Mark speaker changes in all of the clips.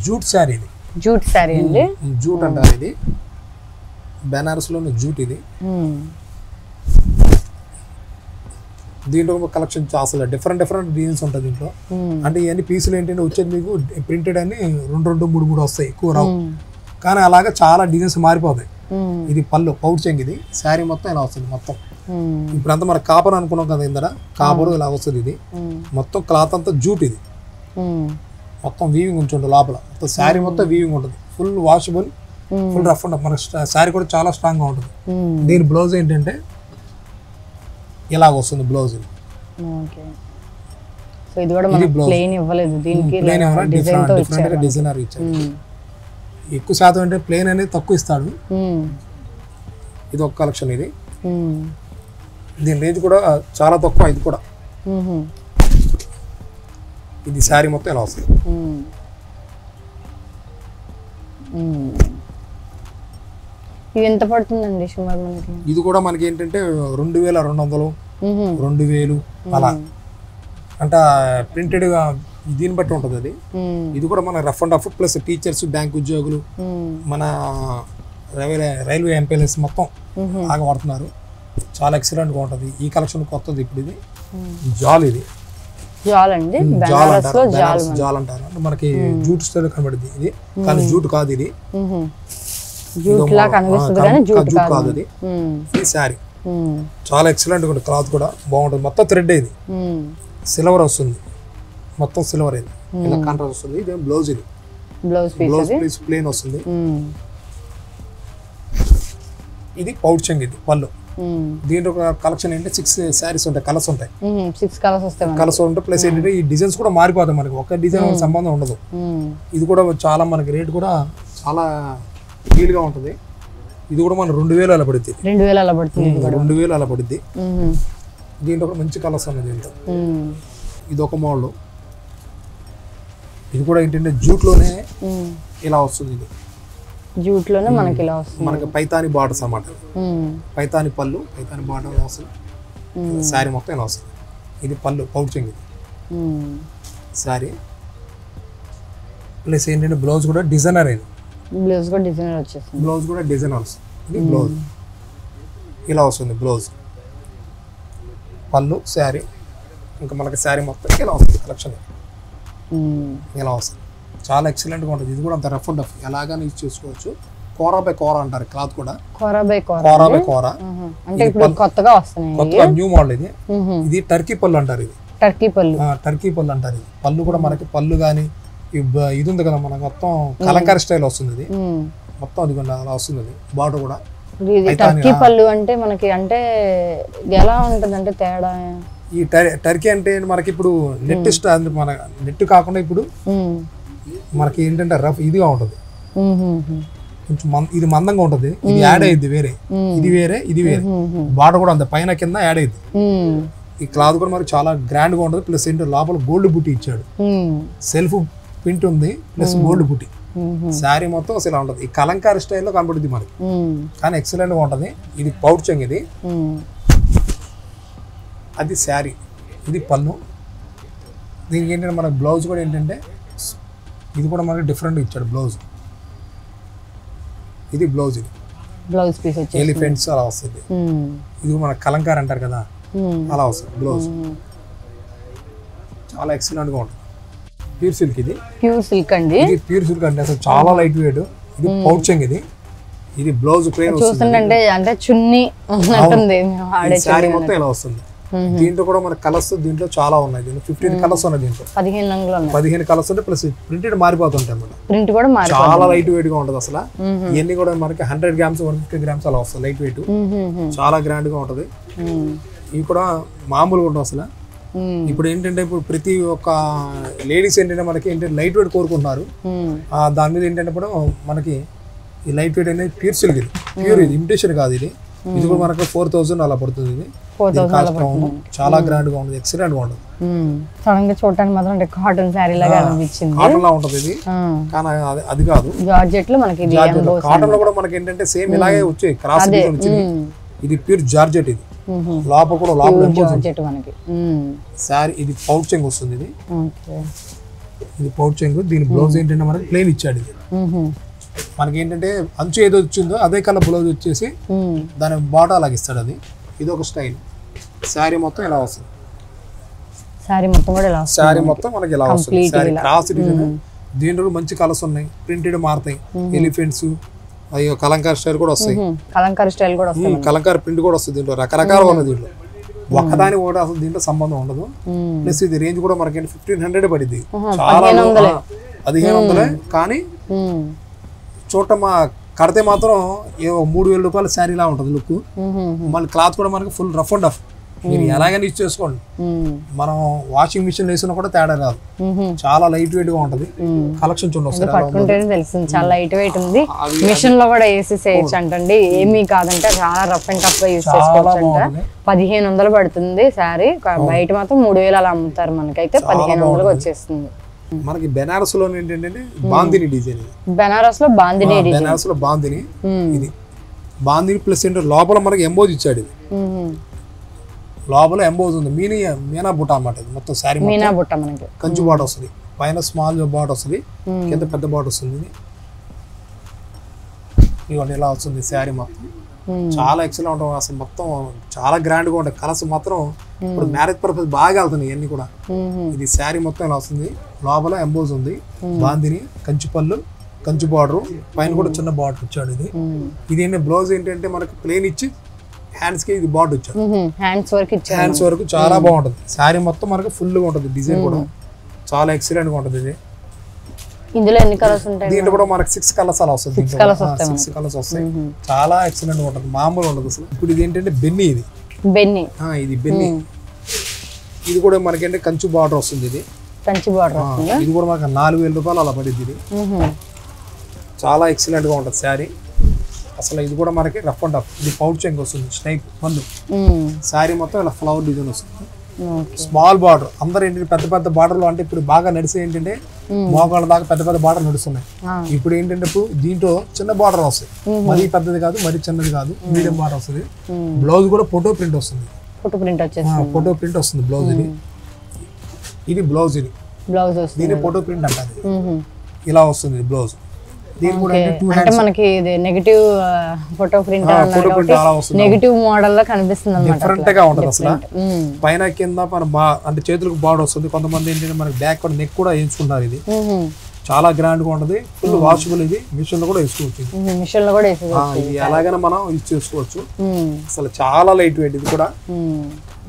Speaker 1: Jute sari ఇది.
Speaker 2: Jute sari అండి.
Speaker 1: Jute అంటారు ఇది. బెనారస్ లోని జూట్ ఇది. దీంట్లో కలెక్షన్ అసలు డిఫరెంట్ డిజైన్స్ ఉంటుంది దీంట్లో. అంటే ఇవన్నీ పీసులు ఏంటంటే వచ్చేది మీకు ప్రింటెడ్ అని 2 3 వస్తాయి, ఎక్కువ రావు. కానీ అలాగే చాలా డిజైన్స్ మారిపోతాయి. ఇది పళ్ళు పౌచ్ చెంగ్. ఇది శారీ మొత్తం ఇలా వస్తుంది మొత్తం. ఇప్పుడంతా మన కాపర్ అనుకున్నాం కదా, ఇందర కాపర్ ఇలా వస్తుంది. ఇది మొత్తం క్లాత్ అంతా జూట్. ఇది మొత్తం వీవింగ్ ఉంటుంది లోపల. మొత్తం శారీ మొత్తం వీవింగ్ ఉంటుంది. ఫుల్ వాషబుల్, ఫుల్ రఫ్ ఉంటుంది. మన శారీ కూడా చాలా స్ట్రాంగ్ గా ఉంటుంది. దీని బ్లౌజ్ ఏంటంటే ఇలాగ వస్తుంది బ్లౌజ్. డిజైనర్ ఇచ్చాడు. ఎక్కువ శాతం అంటే ప్లేన్ అనేది తక్కువ ఇస్తాడు. ఇది ఒక కలెక్షన్. ఇది దీని రేంజ్ కూడా చాలా తక్కువ. ఇది కూడా ఇది శారీ మొత్తం ఎలా వస్తుంది.
Speaker 2: ఇది ఎంత పడుతుందండి సుమారు మనకి?
Speaker 1: ఇది కూడా మనకి ఏంటంటే 2200 2000 అలా. అంటే ప్రింటెడ్ గా దీన్ని బట్టి ఉంటుంది అది. ఇది కూడా మన rough and rough plus teachers, bank ఉద్యోగులు, మన రైల్వే ఎంప్లాయీస్ మొత్తం బాగా వాడుతున్నారు. చాలా ఎక్సలెంట్ గా ఉంటుంది. ఈ కలెక్షన్ కొత్తది ఇప్పుడు. ఇది జాల్. ఇది
Speaker 2: జాల్ అండి.
Speaker 1: జాల్ అంటారు. అంటే మనకి జూట్ స్టైల్ కనబడింది ఇది, కానీ జూట్ కాదు. ఇది
Speaker 2: జూట్ లా కనిపిస్తుంది కానీ జూట్
Speaker 1: కాదు. ఇది ఈ శారీ చాలా ఎక్సలెంట్ గా ఉంటుంది. క్లాత్ కూడా బాగుంటుంది. మొత్తం థ్రెడ్. ఇది సిల్వర్ వస్తుంది, మొత్తం సిల్వర్. ఇది ఇలా కాంట్రాస్ట్ వస్తుంది. ఇది బ్లౌజ్. ఇది బ్లౌజ్ పీస్ ప్లేన్ వస్తుంది. ఇది పౌచ్ చెంగ్. ఇది పళ్ళు. దీంట్లో కలెక్షన్ ఏంటంటే 6 శారీస్ ఉంటాయి, కలర్స్ ఉంటాయి.
Speaker 2: 6 కలర్స్ వస్తాయి.
Speaker 1: కలర్స్ ఉంటాయి. ప్లస్ ఏంటంటే ఈ డిజైన్స్ కూడా మారిపోతాయి. మనకి ఒక డిజైన్ సంబంధం ఉండదు. ఇది కూడా చాలా మనకి రేట్ కూడా చాలా ఫీల్ గా ఉంటుంది. ఇది కూడా మన 2000 అలా పడుద్ది.
Speaker 2: 2000 అలా పడుతుంది.
Speaker 1: 2000 అలా పడుద్ది. దీంట్లో కూడా మంచి కలర్స్ ఉన్నాయి దీంట్లో. ఇది ఒక మోడల్. ఇది కూడా ఏంటంటే జూట్ లోనే ఇలా వస్తుంది. ఇది
Speaker 2: జూట్ లోనే మనకి ఇలా వస్తుంది.
Speaker 1: మనకి పైతాని బార్డర్స్ అన్నమాట. పైతాని పళ్ళు, పైతాని బార్డర్ వస్తుంది. శారీ మొత్తం ఇలా వస్తుంది. ఇది పళ్ళు పౌచింగ్. ఇది శారీ ప్లస్ ఏంటంటే బ్లౌజ్ కూడా డిజైనర్. ఇది
Speaker 2: బ్లౌజ్ కూడా డిజైనర్ వచ్చేస్తుంది.
Speaker 1: బ్లౌజ్ కూడా డిజైనర్ వస్తుంది. ఇది బ్లౌజ్ ఇలా వస్తుంది. బ్లౌజ్ పళ్ళు శారీ ఇంకా మనకి శారీ మొత్తం ఇలా వస్తుంది. కలెక్షన్ ఇలా వస్తుంది. చాలా ఎక్సలెంట్ గా ఉంటుంది. ఇది కూడా అంత రఫ్ అండ్ రఫ్ ఎలాగానే యూజ్ చేసుకోవచ్చు. కోరా బై కోరా అంటారు క్లాత్ కూడా.
Speaker 2: కోరా బై
Speaker 1: కోరా
Speaker 2: అంటే ఇప్పుడు కొత్తగా వస్తున్నాయి.
Speaker 1: కొత్తగా న్యూ మోడల్. ఇది ఇది టర్కీ పళ్ళు అంటారు. ఇది
Speaker 2: టర్కీ
Speaker 1: పళ్ళు అంటారు. ఇది పళ్ళు కూడా మనకి పళ్ళు కానీ ఇది ఉంది కదా మనకి మొత్తం కలంకారీ స్టైల్ వస్తుంది. ఇది మొత్తం అది అలా వస్తుంది. అది బార్డర్ కూడా
Speaker 2: టర్కీ పళ్ళు అంటే మనకి అంటే ఎలా ఉంటుంది అంటే తేడా?
Speaker 1: ఈ టర్కీ అంటే మనకి ఇప్పుడు నెట్ మన నెట్ కాకుండా ఇప్పుడు మనకి ఏంటంటే రఫ్ ఇదిగా ఉంటుంది. కొంచెం ఇది మందంగా ఉంటుంది. ఇది యాడ్ అయ్యింది వేరే, ఇది వేరే, ఇది వేరే. బార్డర్ కూడా అంత పైన కింద యాడ్ అయ్యింది. ఈ క్లాత్ కూడా మనకి చాలా గ్రాండ్ గా ఉంటుంది. ప్లస్ ఏంటంటే లోపల గోల్డ్ బుట్టి ఇచ్చాడు. సెల్ఫ్ ప్రింట్ ఉంది ప్లస్ గోల్డ్ బుట్టి. శారీ మొత్తం అసలు ఉంటుంది. ఈ కలంకారీ స్టైల్లో కనబడుతుంది మనకి, కానీ ఎక్సలెంట్ గా ఉంటుంది. ఇది పౌచ్ చెంగ్. ఇది అది శారీ. ఇది పళ్ళు. దీనికి ఏంటంటే మన బ్లౌజ్ కూడా ఏంటంటే ఇది కూడా మనకి డిఫరెంట్ ఇచ్చాడు బ్లౌజ్. ఇది బ్లౌజ్. ఇది
Speaker 2: బ్లౌజ్ పీస్
Speaker 1: ఎలిఫెంట్స్ అలా వస్తుంది. ఇది మన కలంకారీ అంటారు కదా, అలా వస్తుంది బ్లౌజ్. చాలా ఎక్సలెంట్ గా ఉంటుంది. Pure silk. ఇది
Speaker 2: ప్యూర్ సిల్క్ అండి.
Speaker 1: ఇది ప్యూర్ సిల్క్ అంటే అసలు చాలా లైట్ వెయిట్. ఇది పౌచింగ్. ఇది బ్లౌజ్ ప్లేన్
Speaker 2: వస్తుంది. అంటే చున్నీ ఉన్నట్టుంది.
Speaker 1: శారీ మొత్తం ఇలా వస్తుంది. దీంట్లో కూడా మన కలర్స్ దీంట్లో చాలా ఉన్నాయి. దీంట్లో 15 కలర్స్ ఉన్నాయి. దీంట్లో 15 కలర్స్ ఉంటాయి. ప్లస్ ప్రింటెడ్ మారిపోతుంటాయి అన్నమాట.
Speaker 2: ప్రింట్ కూడా
Speaker 1: చాలా లైట్ వెయిట్ గా ఉంటుంది. అసలు ఇవన్నీ కూడా మనకి 100 గ్రామ్స్ 150 గ్రామ్స్ అలా వస్తుంది. లైట్ వెయిట్ చాలా గ్రాండ్ గా ఉంటది. ఇవి కూడా మామూలుగా ఉంటుంది అసలు. ఇప్పుడు ఏంటంటే ఇప్పుడు ప్రతి ఒక్క లేడీస్ ఏంటంటే మనకి ఏంటంటే లైట్ వెయిట్ కోరుకుంటున్నారు. దాని మీద ఏంటంటే ఇప్పుడు మనకి ఈ లైట్ వెయిట్ అనేది ప్యూర్ సిల్క్. ఇది ప్యూర్, ఇది ఇమిటేషన్ కాదు. ఇది ఇది కూడా మనకు 4000 అలా పడుతుంది. ఇది చాలా గ్రాండ్ గా ఉంటుంది. ఎక్సలెంట్ గా ఉంటుంది.
Speaker 2: సడన్ గా చూడటానికి మాత్రం కాటన్ శారీ లాగా అనిపించింది.
Speaker 1: కాటన్ లా ఉంటుంది ఇది, కానీ అది కాదు.
Speaker 2: జార్జెట్ లో మనకి
Speaker 1: కాటన్ లో కూడా మనకి ఏంటంటే సేమ్ ఇలాగే వచ్చాయి. క్రాస్ వచ్చింది. ఇది ప్యూర్ జార్జెట్. ఇది లోపల కూడా లోపల
Speaker 2: జార్జెట్ మనకి
Speaker 1: శారీ. ఇది పౌచింగ్ వస్తుంది. ఇది ఇది పౌచ్ చెంగు. దీని బ్లౌజ్ ఏంటంటే మనకి ప్లెయిన్ ఇచ్చాడు. ఇది మనకి ఏంటంటే అంచు ఏదో వచ్చిందో అదే కలర్ బ్లౌజ్ వచ్చేసి దాని బాటా అలాగ ఇస్తాడు. అది ఇది ఒక స్టైల్. శారీ మొత్తం ఇలా వస్తుంది.
Speaker 2: శారీ మొత్తం కూడా ఇలా
Speaker 1: శారీ మొత్తం మనకి ఇలా వస్తుంది. Sari cross design. దీంట్లో మంచి కలర్స్ ఉన్నాయి. ప్రింటెడ్ మారుతాయి. ఎలిఫెంట్స్, అయ్యో కలంకారీ స్టైల్ కూడా వస్తాయి.
Speaker 2: కలంకారీ స్టైల్ కూడా వస్తుంది.
Speaker 1: కలంకారీ ప్రింట్ కూడా వస్తుంది. దీంట్లో రకరకాలు ఉన్నది. దీంట్లో ఒకదాని కూడా అసలు దీంట్లో సంబంధం ఉండదు. ప్లస్ ఇది రేంజ్ కూడా మనకి 1500 పడింది. చాలా 1500 కానీ చూడటం కడితే మాత్రం 3000 రూపాయల శారీ లా ఉంటుంది లుక్. మళ్ళీ క్లాత్ కూడా మనకి ఫుల్ రఫ్ అండ్ రఫ్. మీరు ఎలాగైనా యూజ్ చేసుకోండి. మనం వాషింగ్ మిషన్ వేసినా కూడా తేడా రాదు. చాలా లైట్ వెయిట్ గా ఉంటది. కలెక్షన్ చూడండి.
Speaker 2: పట్టుకుంటేనే తెలుస్తుంది చాలా లైట్ వెయిట్ ఉంది. మిషన్ లో కూడా వేసి చేయొచ్చు అంటండి. ఏమీ కాదంటే చాలా రఫ్ అండ్ టఫ్ గా యూజ్ చేసుకోవచ్చు అంట. 1500 పడుతుంది శారీ. బయట మాత్రం 3000 అలా అమ్ముతారు. మనకైతే 1500 వచ్చేస్తుంది.
Speaker 1: మనకి బెనారస్ లో ఏంటంటే బాందిని డిజైన్.
Speaker 2: బెనారస్ లో బాందిని డిజైన్.
Speaker 1: బెనారస్ లో బాందిని. ఇది బాందిని ప్లస్ ఏంటంటే లోపల మనకి ఎంబోజ్ ఇచ్చాడు. ఇది లోపల ఎంబోజ్ ఉంది. మీనా బుట్ట అన్నమాట. ఇది మొత్తం శారీ
Speaker 2: మీనా బుట్ట మనకి
Speaker 1: కంచు బాట వస్తుంది. పైన స్మాల్ బాట వస్తుంది, కింద పెద్ద బాట వస్తుంది. ఇవన్నీ ఇలా వస్తుంది శారీ మొత్తం. చాలా ఎక్సలెంట్ ఉంటుంది. అసలు మొత్తం చాలా గ్రాండ్ గా ఉంటాయి. కలర్స్ మాత్రం ఇప్పుడు మ్యారేజ్ పర్పస్ బాగా వెళ్తున్నాయి ఇవన్నీ కూడా. ఇది శారీ మొత్తం ఇలా వస్తుంది. లోపల ఎంబోజ్ ఉంది. బాందిని, కంచి పళ్ళు, కంచి బార్డర్, పైన కూడా చిన్న బార్డర్ ఇచ్చాడు. ఇది ఏంటంటే బ్లౌజ్ ఏంటంటే మనకి ప్లెయిన్ ఇచ్చి హ్యాండ్స్ కి ఇది బార్డర్ ఇచ్చాడు. హ్యాండ్స్ వరకు చాలా బాగుంటుంది. శారీ మొత్తం మనకి ఫుల్ గా ఉంటుంది. డిజైన్ కూడా చాలా ఎక్సలెంట్ గా ఉంటుంది. ఇది
Speaker 2: ఇందులో ఎన్ని కలర్స్ ఉంటాయి?
Speaker 1: దీంట్లో కూడా మనకి 6 కలర్స్ అలా వస్తుంది. 6 కలర్స్ వస్తాయి. చాలా ఎక్సలెంట్ గా ఉంటుంది. మామూలు ఉండదు అసలు. ఇప్పుడు ఇది ఏంటంటే బెన్నీ. ఇది బెన్నీ. ఇది బెన్నీ. ఇది కూడా మనకేంటే కంచు బార్డర్ వస్తుంది. ఇది
Speaker 2: కంచి బార్డర్ వస్తుంది.
Speaker 1: ఇది కూడా మనకి 4000 రూపాయలు అలా పడింది. ఇది చాలా ఎక్సలెంట్ గా ఉంటుంది శారీ. అసలు ఇది కూడా మనకి రఫ్ అండ్ టఫ్. ఇది పౌచ్ చెంగు వస్తుంది. స్నైక్ పళ్ళు. శారీ మొత్తం ఇలా ఫ్లవర్ డిజైన్ వస్తుంది. Small border. అందరూ ఏంటంటే పెద్ద పెద్ద బార్డర్లు అంటే ఇప్పుడు బాగా నడిసే ఏంటంటే మోకాళ్ళ దాకా పెద్ద పెద్ద బార్డర్ నడుస్తున్నాయి. ఇప్పుడు ఏంటంటే దీంట్లో చిన్న బార్డర్ వస్తుంది. మరీ పెద్దది కాదు, మరీ చిన్నది కాదు, మీడియం బార్డర్ వస్తుంది. బ్లౌజ్ కూడా ఫోటో ప్రింట్ వస్తుంది. ఫోటో ప్రింట్ వస్తుంది బ్లౌజ్. ఇది బ్లౌజ్. ఇది దీని ఫోటో ప్రింట్ అంటారు. ఇలా వస్తుంది బ్లౌజ్.
Speaker 2: అంటే మనకి ఇది negative photo print negative model లో కనిపిస్తుంది అన్నమాట.
Speaker 1: డిఫరెంట్ గా ఉంటుంది అసలు. పైన కింద మన అంటే చేతులకు బార్డర్ వస్తుంది. కొంతమంది ఏంటంటే మనకి బ్యాక్ కూడా నెక్ కూడా వేయించుకుంటారు. ఇది చాలా గ్రాండ్ గా ఉంటది. Full washable. ఇది మిషన్ లో కూడా వేసుకోవచ్చు.
Speaker 2: మిషన్ లో కూడా వేసుకోవచ్చు.
Speaker 1: ఇది ఎలాగైనా మనం యూజ్ చేసుకోవచ్చు. అసలు చాలా లైట్ వెయిట్. ఇది కూడా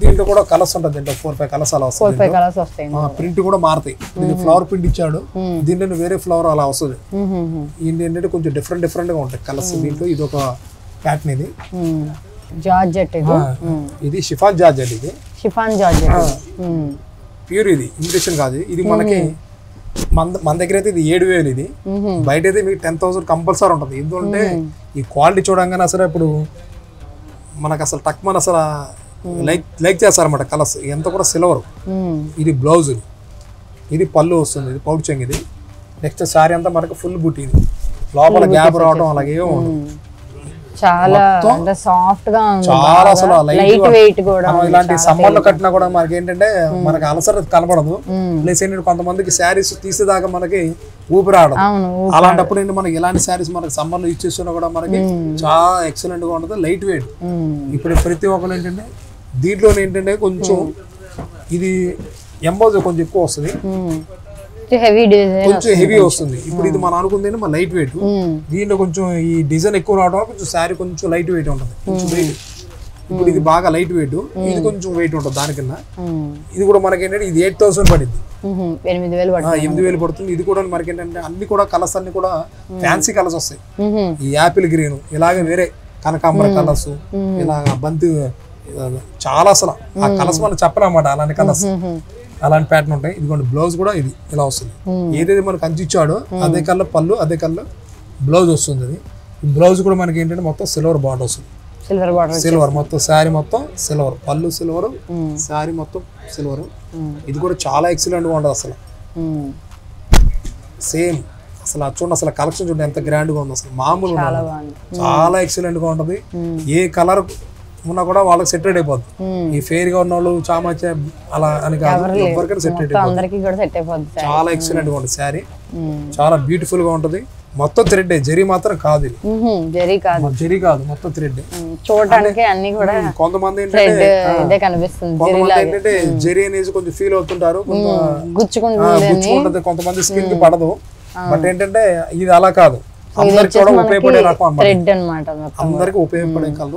Speaker 1: దీంట్లో కూడా కలర్స్ ఉంటుంది. దీంట్లో 4-5 కలర్స్ అలా వస్తాయి. ప్రింట్ కూడా మారుతాయి. దీనికి ఫ్లవర్ ప్రింట్ ఇచ్చాడు. దీంట్లో వేరే ఫ్లవర్ అలా వస్తుంది. ఏంటంటే కొంచెం డిఫరెంట్ గా ఉంటాయి కలర్స్ దీంట్లో. ఇది ఒక ప్యాటర్న్. ఇది
Speaker 2: జార్జెట్.
Speaker 1: ఇది షిఫాన్ జార్జెట్. ఇది
Speaker 2: షిఫాన్ జార్జెట్
Speaker 1: ప్యూర్. ఇది ఇమిటేషన్ కాదు. ఇది మనకి మన దగ్గర అయితే ఇది 7000. ఇది బయట అయితే మీకు 10,000 కంపల్సరీ ఉంటుంది. ఎందుకంటే ఈ క్వాలిటీ చూడంగానే అసలు ఇప్పుడు మనకు అసలు టక్మన్ అసలు లైక్ చేస్తారన్నమాట. కలర్స్ ఎంత కూడా సిల్వర్. ఇది బ్లౌజ్. ఇది పళ్ళు వస్తుంది. ఇది పౌచ్ చెంగు. ఇది నెక్స్ట్ శారీ అంతా మనకు ఫుల్ బుట్టి. ఇది లోపల గ్యాప్ రావడం అలాగే ఉంటుంది.
Speaker 2: చాలా సాఫ్ట్ గా ఉంది. చాలా అసలు లైట్ వెయిట్ కూడా.
Speaker 1: ఇలాంటి సమ్మర్ లో కట్టినా కూడా మనకి ఏంటంటే మనకి అలసర కనపడదు. ప్లస్ ఏంటంటే కొంతమందికి శారీస్ తీసేదాకా మనకి ఊపిరి రావడం. అలాంటప్పుడు ఏంటి మనకి ఇలాంటి శారీస్ మనకి సమ్మర్ లో యూజ్ చేస్తున్నా కూడా మనకి చాలా ఎక్సలెంట్ గా ఉంటుంది. Light weight. ఇప్పుడు ప్రతి ఒక్కరు ఏంటంటే దీంట్లో ఏంటంటే కొంచెం ఇది ఎంబోజ్ కొంచెం ఎక్కువ వస్తుంది. కొంచెం హెవీ వస్తుంది. ఇప్పుడు ఇది మనం అనుకుంది మన లైట్ వెయిట్. దీంట్లో కొంచెం ఈ డిజైన్ ఎక్కువ రావడం కొంచెం శారీ కొంచెం లైట్ వెయిట్ ఉంటుంది. కొంచెం వెయిట్. ఇప్పుడు ఇది బాగా లైట్ వెయిట్. ఇది కొంచెం వెయిట్ ఉంటుంది దానికన్నా. ఇది కూడా మనకి ఏంటంటే ఇది 8000 పడింది. 8000 పడుతుంది. ఇది కూడా మనకి ఏంటంటే అన్ని కూడా కలర్స్ అన్ని కూడా ఫ్యాన్సీ కలర్స్ వస్తాయి. ఈ యాపిల్ గ్రీన్ ఇలాగే వేరే కనకాంబర కలర్స్ ఇలా బంతి చాలా అసలు ఆ కలర్స్ మనం చెప్పలేమాట. అలాంటి కలర్స్ అలాంటి ప్యాటర్న్ ఉంటాయి. ఇదిగోండి బ్లౌజ్ కూడా ఇది ఇలా వస్తుంది. ఏదైతే మనకు అంచు ఇచ్చాడో అదే కలర్ పళ్ళు, అదే కలర్ బ్లౌజ్ వస్తుంది. అది ఈ బ్లౌజ్ కూడా మనకి ఏంటంటే మొత్తం సిల్వర్ బార్డర్ వస్తుంది. సిల్వర్ మొత్తం శారీ మొత్తం సిల్వర్. పళ్ళు సిల్వర్, శారీ మొత్తం సిల్వర్. ఇది కూడా చాలా ఎక్సలెంట్ గా ఉంటుంది అసలు. సేమ్ అసలు చూడండి. అసలు కలెక్షన్ చూడండి ఎంత గ్రాండ్ గా ఉంది. అసలు మామూలు చాలా ఎక్సలెంట్ గా ఉంటుంది. ఏ కలర్ ఉన్నా కూడా వాళ్ళకి సెటరేట్ అయిపోద్ది. ఈ ఫెయిర్ గా ఉన్న వాళ్ళు చామచ అలా అని కాదు, ఎవరికైనా సెటరేట్
Speaker 2: అయిపోద్ది.
Speaker 1: చాలా ఎక్సలెంట్ గా ఉంటుంది శారీ, చాలా బ్యూటిఫుల్ గా ఉంటది. మొత్తం థ్రెడ్, జరీ మాత్రం కాదు, ఇది జరీ కాదు, మొత్తం థ్రెడ్.
Speaker 2: చూడడానికి అన్ని కూడా
Speaker 1: కొంతమంది ఏంటంటే
Speaker 2: కనిపిస్తుంది,
Speaker 1: జరీ అనేది కొంచెం ఫీల్ అవుతుంటారు, గుచ్చుకుంటది, కొంతమంది స్కిన్ కి పడదు. బట్ ఏంటంటే ఇది అలా కాదు, అందరికి కూడా ఉపయోగపడే రకం అన్నమాట, అందరికి ఉపయోగపడే కలర్.